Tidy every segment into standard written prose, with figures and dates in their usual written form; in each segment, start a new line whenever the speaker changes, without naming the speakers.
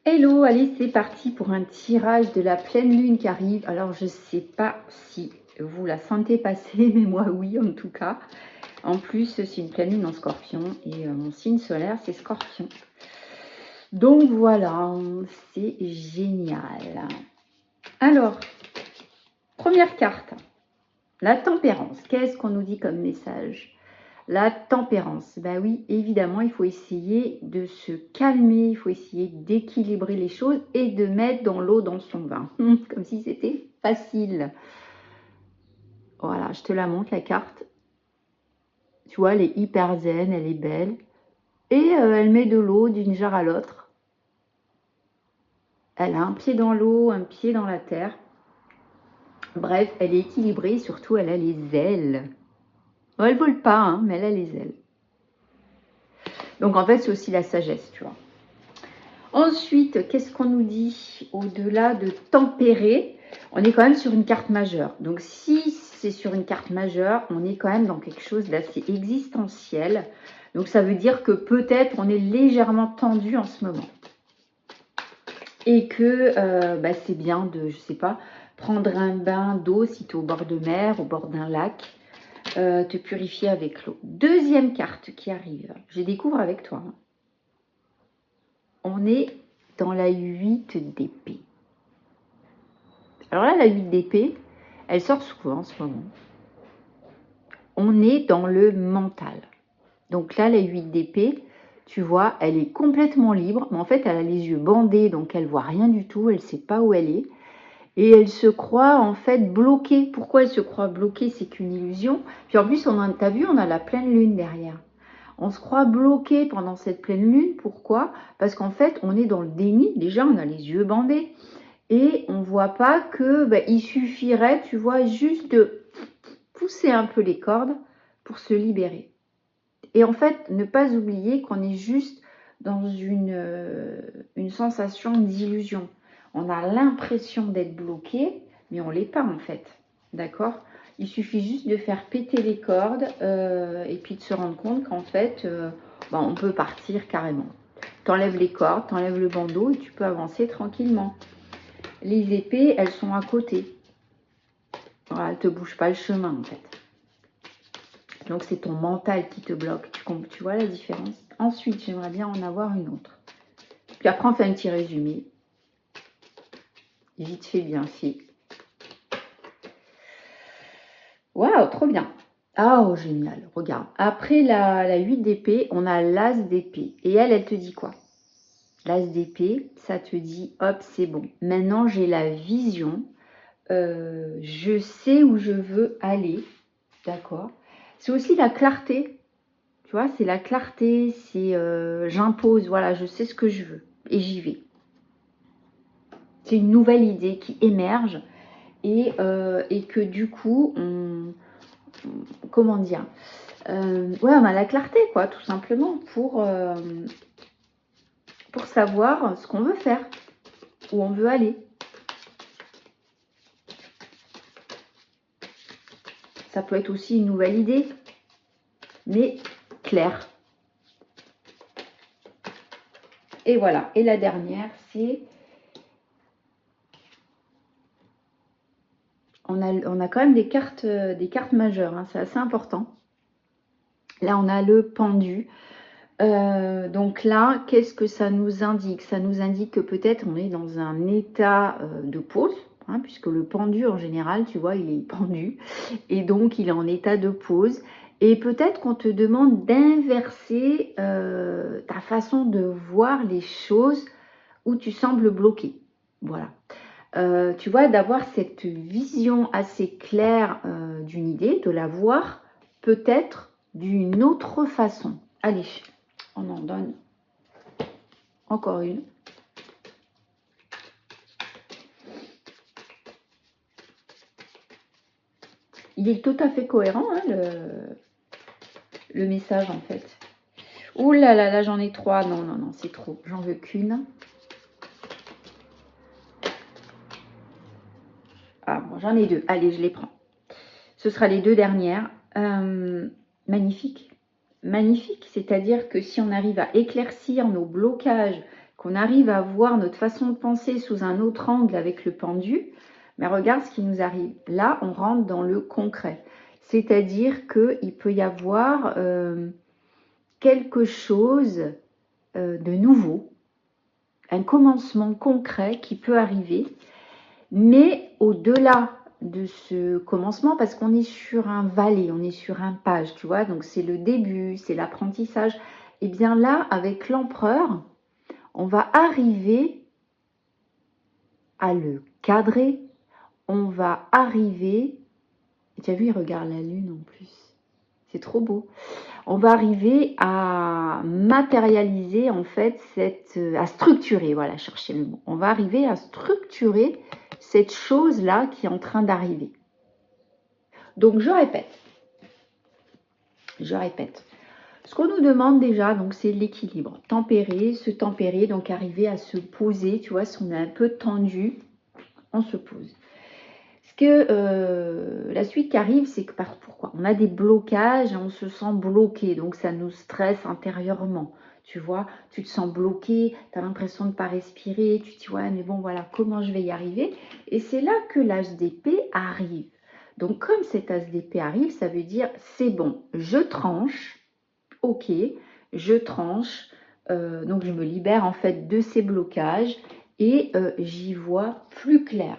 Hello, allez, c'est parti pour un tirage de la pleine lune qui arrive. Alors, je ne sais pas si vous la sentez passer, mais moi, oui, en tout cas. En plus, c'est une pleine lune en scorpion et mon signe solaire, c'est scorpion. Donc, voilà, c'est génial. Alors, première carte, la tempérance. Qu'est-ce qu'on nous dit comme message ? La tempérance, bah oui, évidemment, il faut essayer de se calmer, il faut essayer d'équilibrer les choses et de mettre dans l'eau dans son vin, comme si c'était facile. Voilà, je te la montre, la carte. Tu vois, elle est hyper zen, elle est belle. Et elle met de l'eau d'une jarre à l'autre. Elle a un pied dans l'eau, un pied dans la terre. Bref, elle est équilibrée, surtout elle a les ailes. Bon, elle ne vole pas, hein, mais elle a les ailes. Donc en fait, c'est aussi la sagesse, tu vois. Ensuite, qu'est-ce qu'on nous dit au-delà de tempérer? On est quand même sur une carte majeure. Donc, si c'est sur une carte majeure, on est quand même dans quelque chose d'assez existentiel. Donc, ça veut dire que peut-être on est légèrement tendu en ce moment. Et que c'est bien de, je sais pas, prendre un bain d'eau si tu es au bord de mer, au bord d'un lac, te purifier avec l'eau. Deuxième carte qui arrive, je découvre avec toi. On est dans la 8 d'épée. Alors là, la 8 d'épée, elle sort souvent en ce moment. On est dans le mental. Donc là, la 8 d'épée, tu vois, elle est complètement libre, mais en fait, elle a les yeux bandés, donc elle voit rien du tout, elle ne sait pas où elle est. Et elle se croit en fait bloquée. Pourquoi elle se croit bloquée? C'est qu'une illusion. Puis en plus, t'as vu, on a la pleine lune derrière. On se croit bloqué pendant cette pleine lune. Pourquoi? Parce qu'en fait, on est dans le déni. Déjà, on a les yeux bandés. Et on ne voit pas que il suffirait, tu vois, juste de pousser un peu les cordes pour se libérer. Et en fait, ne pas oublier qu'on est juste dans une sensation d'illusion. On a l'impression d'être bloqué, mais on ne l'est pas en fait. D'accord? Il suffit juste de faire péter les cordes et puis de se rendre compte qu'en fait, on peut partir carrément. T'enlèves les cordes, t'enlèves le bandeau et tu peux avancer tranquillement. Les épées, elles sont à côté. Voilà, elles ne te bougent pas le chemin en fait. Donc c'est ton mental qui te bloque. Tu vois la différence? Ensuite, j'aimerais bien en avoir une autre. Puis après, on fait un petit résumé. Vite fait, bien fait. Waouh, trop bien. Ah, oh, génial. Regarde. Après la 8 d'épée, on a l'as d'épée. Et elle te dit quoi? L'as d'épée, ça te dit, hop, c'est bon. Maintenant, j'ai la vision. Je sais où je veux aller. D'accord? C'est aussi la clarté. Tu vois, c'est la clarté, c'est j'impose, voilà, je sais ce que je veux et j'y vais. C'est une nouvelle idée qui émerge et que du coup, comment dire, on a la clarté, quoi, tout simplement, pour savoir ce qu'on veut faire, où on veut aller. Ça peut être aussi une nouvelle idée, mais claire. Et voilà. Et la dernière, c'est... On a quand même des cartes majeures, hein, c'est assez important. Là, on a le pendu. Donc là, qu'est-ce que ça nous indique? Ça nous indique que peut-être on est dans un état de pause, hein, puisque le pendu, en général, tu vois, il est pendu. Et donc, il est en état de pause. Et peut-être qu'on te demande d'inverser ta façon de voir les choses où tu sembles bloqué. Voilà. Tu vois, d'avoir cette vision assez claire d'une idée, de la voir peut-être d'une autre façon. Allez, on en donne encore une. Il est tout à fait cohérent, hein, le message en fait. Ouh là là, là j'en ai 3. Non, non, non, c'est trop. J'en veux qu'une. Ah, bon, j'en ai 2. Allez, je les prends. Ce sera les 2 dernières. Magnifique. Magnifique. C'est-à-dire que si on arrive à éclaircir nos blocages qu'on arrive à voir notre façon de penser sous un autre angle avec le pendu, mais regarde ce qui nous arrive. Là, on rentre dans le concret. C'est-à-dire qu'il peut y avoir quelque chose de nouveau, un commencement concret qui peut arriver, mais au-delà de ce commencement, parce qu'on est sur un valet, on est sur un page, tu vois, donc c'est le début, c'est l'apprentissage. Et bien là, avec l'empereur, on va arriver à le cadrer, on va arriver, tu as vu, il regarde la lune en plus, c'est trop beau. On va arriver à matérialiser en fait à structurer, voilà, chercher le mot. On va arriver à structurer cette chose-là qui est en train d'arriver. Donc je répète. Ce qu'on nous demande déjà, donc c'est l'équilibre. Tempérer, se tempérer, donc arriver à se poser, tu vois, si on est un peu tendu, on se pose. La suite qui arrive, c'est que pourquoi on a des blocages et on se sent bloqué, donc ça nous stresse intérieurement. Tu vois, tu te sens bloqué, tu as l'impression de ne pas respirer, tu te dis ouais mais bon voilà, comment je vais y arriver? Et c'est là que l'as d'épée arrive. Donc comme cet as d'épée arrive, ça veut dire c'est bon, je tranche, ok, je tranche, donc je me libère en fait de ces blocages et j'y vois plus clair.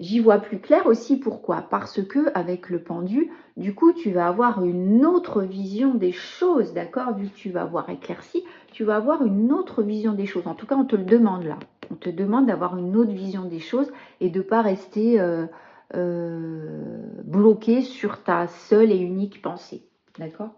J'y vois plus clair aussi, pourquoi? Parce que avec le pendu, du coup, tu vas avoir une autre vision des choses, d'accord? Vu que tu vas avoir éclairci, tu vas avoir une autre vision des choses. En tout cas, on te le demande là. On te demande d'avoir une autre vision des choses et de ne pas rester bloqué sur ta seule et unique pensée, d'accord?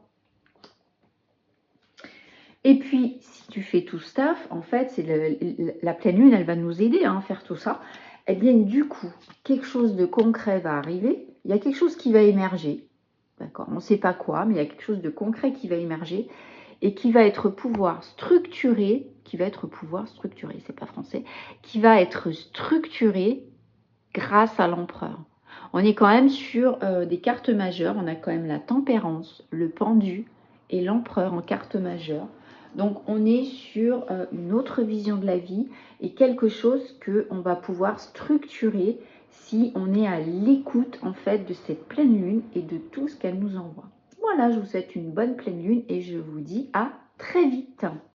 Et puis, si tu fais tout ce taf, en fait, c'est la pleine lune, elle va nous aider à faire tout ça. Eh bien, du coup, quelque chose de concret va arriver. Il y a quelque chose qui va émerger. D'accord? On ne sait pas quoi, mais il y a quelque chose de concret qui va émerger et qui va être pouvoir structuré, c'est pas français, qui va être structuré grâce à l'empereur. On est quand même sur des cartes majeures. On a quand même la tempérance, le pendu et l'empereur en carte majeure. Donc, on est sur une autre vision de la vie et quelque chose qu'on va pouvoir structurer si on est à l'écoute, en fait, de cette pleine lune et de tout ce qu'elle nous envoie. Voilà, je vous souhaite une bonne pleine lune et je vous dis à très vite.